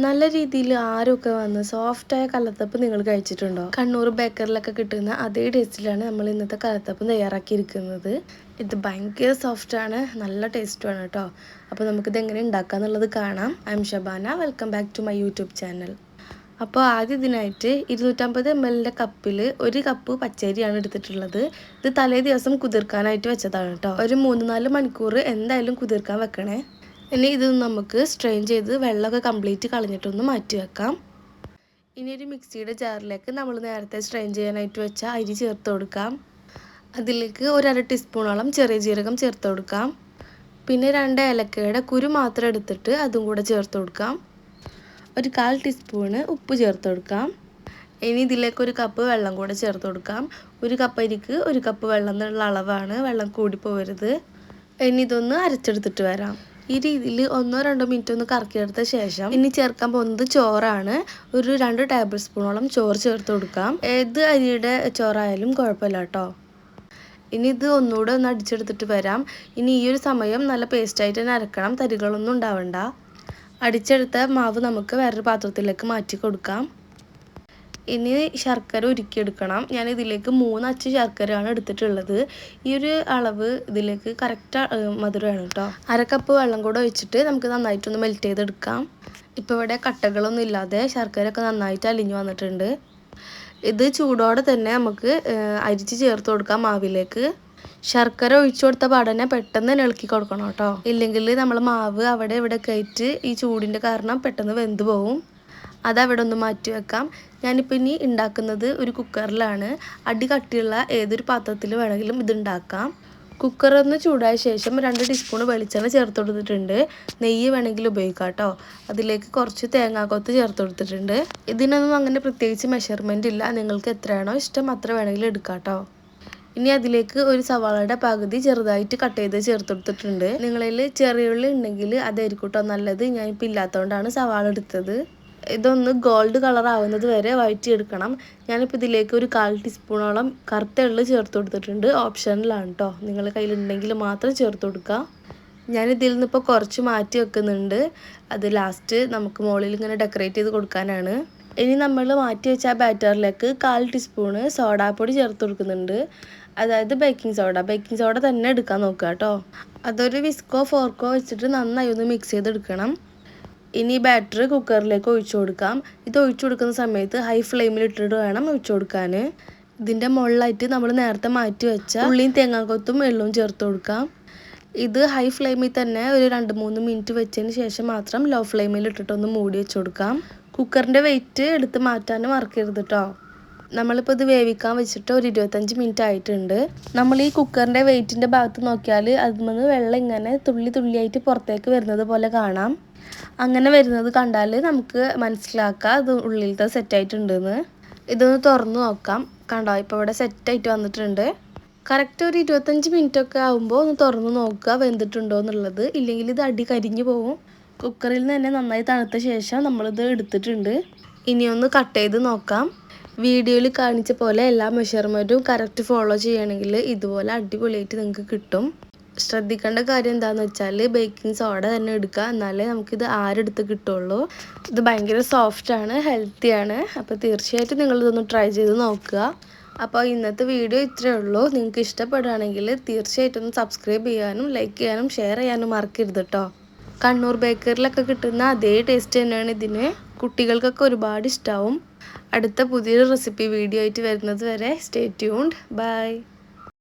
നല്ല രീതിയിൽ ആരൊക്കെ വന്ന് സോഫ്റ്റായ കലത്തപ്പം നിങ്ങൾ കഴിച്ചിട്ടുണ്ടോ? കണ്ണൂർ ബേക്കറിലൊക്കെ കിട്ടുന്ന അതേ ടേസ്റ്റിലാണ് നമ്മൾ ഇന്നത്തെ കലത്തപ്പം തയ്യാറാക്കിയിരിക്കുന്നത്. ഇത് ഭയങ്കര സോഫ്റ്റാണ്, നല്ല ടേസ്റ്റുമാണ് കേട്ടോ. അപ്പോൾ നമുക്കിത് എങ്ങനെ ഉണ്ടാക്കാന്നുള്ളത് കാണാം. I'm Shabana, welcome back to my YouTube channel. അപ്പോൾ ആദ്യം ഇതിനായിട്ട് 250 ml കപ്പിൽ 1 കപ്പ് പച്ചരിയാണ് എടുത്തിട്ടുള്ളത്. ഇത് തലേ ദിവസം കുതിർക്കാനായിട്ട് വെച്ചതാണ് കേട്ടോ. ഒരു 3-4 മണിക്കൂർ എന്തായാലും കുതിർക്കാൻ വെക്കണേ. ഇനി ഇത് നമുക്ക് സ്ട്രെയിൻ ചെയ്ത് വെള്ളമൊക്കെ കംപ്ലീറ്റ് കളഞ്ഞിട്ടൊന്ന് മാറ്റി വെക്കാം. ഇനി ഒരു മിക്സിയുടെ ജാറിലേക്ക് നമ്മൾ നേരത്തെ സ്ട്രെയിൻ ചെയ്യാനായിട്ട് വെച്ച അരി ചേർത്ത് കൊടുക്കാം. അതിലേക്ക് 1/2 ടീസ്പൂണോളം ചെറിയ ജീരകം ചേർത്ത് കൊടുക്കാം. പിന്നെ 2 ഏലക്കയുടെ കുരു മാത്രം എടുത്തിട്ട് അതും കൂടെ ചേർത്ത് കൊടുക്കാം. ഒരു 1/4 ടീസ്പൂണ് ഉപ്പ് ചേർത്ത് കൊടുക്കാം. ഇനി ഇതിലേക്ക് 1 കപ്പ് വെള്ളം കൂടെ ചേർത്ത് കൊടുക്കാം. 1 കപ്പ് അരിക്ക് 1 കപ്പ് വെള്ളം എന്നുള്ള അളവാണ്, വെള്ളം കൂടി പോകരുത്. ഇനി ഇതൊന്ന് അരച്ചെടുത്തിട്ട് വരാം. ഈ രീതിയിൽ 1-2 മിനിറ്റ് ഒന്ന് കറക്കിയെടുത്ത ശേഷം ഇനി ചേർക്കാൻ പോകുന്നത് ചോറാണ്. ഒരു 2 ടേബിൾ സ്പൂണോളം ചോറ് ചേർത്ത് കൊടുക്കാം. ഏത് അരിയുടെ ചോറായാലും കുഴപ്പമില്ല കേട്ടോ. ഇനി ഇത് ഒന്നുകൂടെ ഒന്ന് അടിച്ചെടുത്തിട്ട് വരാം. ഇനി ഈ ഒരു സമയം നല്ല പേസ്റ്റായിട്ട് തന്നെ അരക്കണം, തരികളൊന്നും ഉണ്ടാവണ്ട. അടിച്ചെടുത്ത മാവ് നമുക്ക് വേറൊരു പാത്രത്തിലേക്ക് മാറ്റി കൊടുക്കാം. ഇനി ശർക്കര ഉരുക്കിയെടുക്കണം. ഞാൻ ഇതിലേക്ക് 3 അച്ച് ശർക്കരയാണ് എടുത്തിട്ടുള്ളത്. ഈ ഒരു അളവ് ഇതിലേക്ക് കറക്റ്റ് മധുരമാണ് കേട്ടോ. 1/2 കപ്പ് വെള്ളം കൂടെ ഒഴിച്ചിട്ട് നമുക്ക് നന്നായിട്ടൊന്ന് മെൽറ്റ് ചെയ്തെടുക്കാം. ഇപ്പോൾ ഇവിടെ കട്ടകളൊന്നും ഇല്ലാതെ ശർക്കരയൊക്കെ നന്നായിട്ട് അലിഞ്ഞു വന്നിട്ടുണ്ട്. ഇത് ചൂടോടെ തന്നെ നമുക്ക് അരിച്ച് ചേർത്ത് കൊടുക്കാം മാവിലേക്ക്. ശർക്കര ഒഴിച്ചു കൊടുത്ത പാടനെ പെട്ടെന്ന് തന്നെ ഇളക്കി കൊടുക്കണം കേട്ടോ. ഇല്ലെങ്കിൽ നമ്മൾ മാവ് അവിടെ ഇവിടെ കയറ്റി ഈ ചൂടിൻ്റെ കാരണം പെട്ടെന്ന് വെന്ത് പോവും. അതവിടെ ഒന്ന് മാറ്റി വെക്കാം. ഞാനിപ്പോൾ ഇനി ഉണ്ടാക്കുന്നത് ഒരു കുക്കറിലാണ്. അടി കട്ടിയുള്ള ഏതൊരു പാത്രത്തിൽ വേണമെങ്കിലും ഇത് ഉണ്ടാക്കാം. കുക്കറൊന്ന് ചൂടായ ശേഷം 2 ടീസ്പൂൺ വെളിച്ചെണ്ണ ചേർത്ത് കൊടുത്തിട്ടുണ്ട്. നെയ്യ് വേണമെങ്കിൽ ഉപയോഗിക്കാം കേട്ടോ. അതിലേക്ക് കുറച്ച് തേങ്ങാക്കൊത്ത് ചേർത്ത് കൊടുത്തിട്ടുണ്ട്. ഇതിനൊന്നും അങ്ങനെ പ്രത്യേകിച്ച് മെഷർമെൻ്റ് ഇല്ല, നിങ്ങൾക്ക് എത്രയാണോ ഇഷ്ടം അത്ര വേണമെങ്കിലും എടുക്കാം കേട്ടോ. ഇനി അതിലേക്ക് ഒരു സവാളയുടെ പകുതി ചെറുതായിട്ട് കട്ട് ചെയ്ത് ചേർത്ത് കൊടുത്തിട്ടുണ്ട്. നിങ്ങളിൽ ചെറിയ ഉള്ളി ഉണ്ടെങ്കിൽ അതായിരിക്കും കേട്ടോ നല്ലത്. ഞാനിപ്പോൾ ഇല്ലാത്തതുകൊണ്ടാണ് സവാള എടുത്തത്. ഇതൊന്ന് ഗോൾഡ് കളർ ആവുന്നത് വരെ വഴറ്റിയെടുക്കണം. ഞാനിപ്പോൾ ഇതിലേക്ക് ഒരു 1/4 ടീസ്പൂണോളം കറുത്ത എള്ള് ചേർത്ത് കൊടുത്തിട്ടുണ്ട്. ഓപ്ഷനിലാണ് കേട്ടോ, നിങ്ങളുടെ കയ്യിലുണ്ടെങ്കിൽ മാത്രം ചേർത്ത് കൊടുക്കുക. ഞാനിതിൽ നിന്നിപ്പോൾ കുറച്ച് മാറ്റി വെക്കുന്നുണ്ട്. അത് ലാസ്റ്റ് നമുക്ക് മുകളിൽ ഇങ്ങനെ ഡെക്കറേറ്റ് ചെയ്ത് കൊടുക്കാനാണ്. ഇനി നമ്മൾ മാറ്റി വെച്ച ആ ബാറ്ററിലേക്ക് 1/4 ടീസ്പൂണ് സോഡാപ്പൊടി ചേർത്ത് കൊടുക്കുന്നുണ്ട്. അതായത് ബേക്കിംഗ് സോഡ തന്നെ എടുക്കാൻ നോക്കുക കേട്ടോ. അതൊരു വിസ്കോ ഫോർക്കോ വെച്ചിട്ട് നന്നായി ഒന്ന് മിക്സ് ചെയ്തെടുക്കണം. ഇനി ബാറ്റർ കുക്കറിലേക്ക് ഒഴിച്ചു കൊടുക്കാം. ഇത് ഒഴിച്ചു കൊടുക്കുന്ന സമയത്ത് ഹൈ ഫ്ലെയിമിൽ ഇട്ടിട്ട് വേണം ഒഴിച്ചു കൊടുക്കാൻ. ഇതിൻ്റെ മുകളിലായിട്ട് നമ്മൾ നേരത്തെ മാറ്റി വെച്ച ഉള്ളിയും തേങ്ങാക്കൊത്തും എള്ളും ചേർത്ത് കൊടുക്കാം. ഇത് ഹൈ ഫ്ലെയിമിൽ തന്നെ ഒരു 2-3 മിനിറ്റ് വെച്ചതിന് ശേഷം മാത്രം ലോ ഫ്ലെയിമിൽ ഇട്ടിട്ടൊന്ന് മൂടി വെച്ച് കൊടുക്കാം. കുക്കറിൻ്റെ വെയിറ്റ് എടുത്ത് മാറ്റാനും മറക്കരുത് കേട്ടോ. നമ്മളിപ്പോൾ ഇത് വേവിക്കാൻ വെച്ചിട്ട് ഒരു 25 മിനിറ്റ് ആയിട്ടുണ്ട്. നമ്മൾ ഈ കുക്കറിൻ്റെ വെയിറ്റിൻ്റെ ഭാഗത്ത് നോക്കിയാൽ അതിൽ നിന്ന് വെള്ളം ഇങ്ങനെ തുള്ളിയായിട്ട് പുറത്തേക്ക് വരുന്നത് പോലെ കാണാം. അങ്ങനെ വരുന്നത് കണ്ടാൽ നമുക്ക് മനസ്സിലാക്കാം ഇത് ഉള്ളിലത്തെ സെറ്റായിട്ടുണ്ടെന്ന്. ഇതൊന്ന് തുറന്ന് നോക്കാം. കണ്ടോ, ഇപ്പോൾ ഇവിടെ സെറ്റായിട്ട് വന്നിട്ടുണ്ട്. കറക്റ്റ് ഒരു 25 മിനിറ്റൊക്കെ ആകുമ്പോൾ ഒന്ന് തുറന്ന് നോക്കുക വെന്തിട്ടുണ്ടോ എന്നുള്ളത്. ഇല്ലെങ്കിൽ ഇത് അടി കരിഞ്ഞു പോകും. കുക്കറിൽ നിന്ന് തന്നെ നന്നായി തണുത്ത ശേഷം നമ്മളിത് എടുത്തിട്ടുണ്ട്. ഇനി ഒന്ന് കട്ട് ചെയ്ത് നോക്കാം. വീഡിയോയിൽ കാണിച്ച പോലെ എല്ലാ മെഷർമെൻറ്റും കറക്റ്റ് ഫോളോ ചെയ്യുകയാണെങ്കിൽ ഇതുപോലെ അടിപൊളിയായിട്ട് നിങ്ങൾക്ക് കിട്ടും. ശ്രദ്ധിക്കേണ്ട കാര്യം എന്താണെന്ന് വെച്ചാൽ ബേക്കിംഗ് സോഡ തന്നെ എടുക്കുക, എന്നാലേ നമുക്കിത് ആരെടുത്ത് കിട്ടുള്ളൂ. ഇത് ഭയങ്കര സോഫ്റ്റാണ്, ഹെൽത്തിയാണ്. അപ്പോൾ തീർച്ചയായിട്ടും നിങ്ങളിതൊന്ന് ട്രൈ ചെയ്ത് നോക്കുക. അപ്പോൾ ഇന്നത്തെ വീഡിയോ ഇത്രയേ ഉള്ളൂ. നിങ്ങൾക്ക് ഇഷ്ടപ്പെടുകയാണെങ്കിൽ തീർച്ചയായിട്ടും ഒന്ന് സബ്സ്ക്രൈബ് ചെയ്യാനും ലൈക്ക് ചെയ്യാനും ഷെയർ ചെയ്യാനും മറക്കരുത് കേട്ടോ. കണ്ണൂർ ബേക്കറിലൊക്കെ കിട്ടുന്ന അതേ ടേസ്റ്റ് തന്നെയാണ് ഇതിന്. കുട്ടികൾക്കൊക്കെ ഒരുപാട് ഇഷ്ടമാവും. അടുത്ത പുതിയൊരു റെസിപ്പി വീഡിയോ ആയിട്ട് വരുന്നത് വരെ സ്റ്റേ ട്യൂൺഡ്. ബൈ.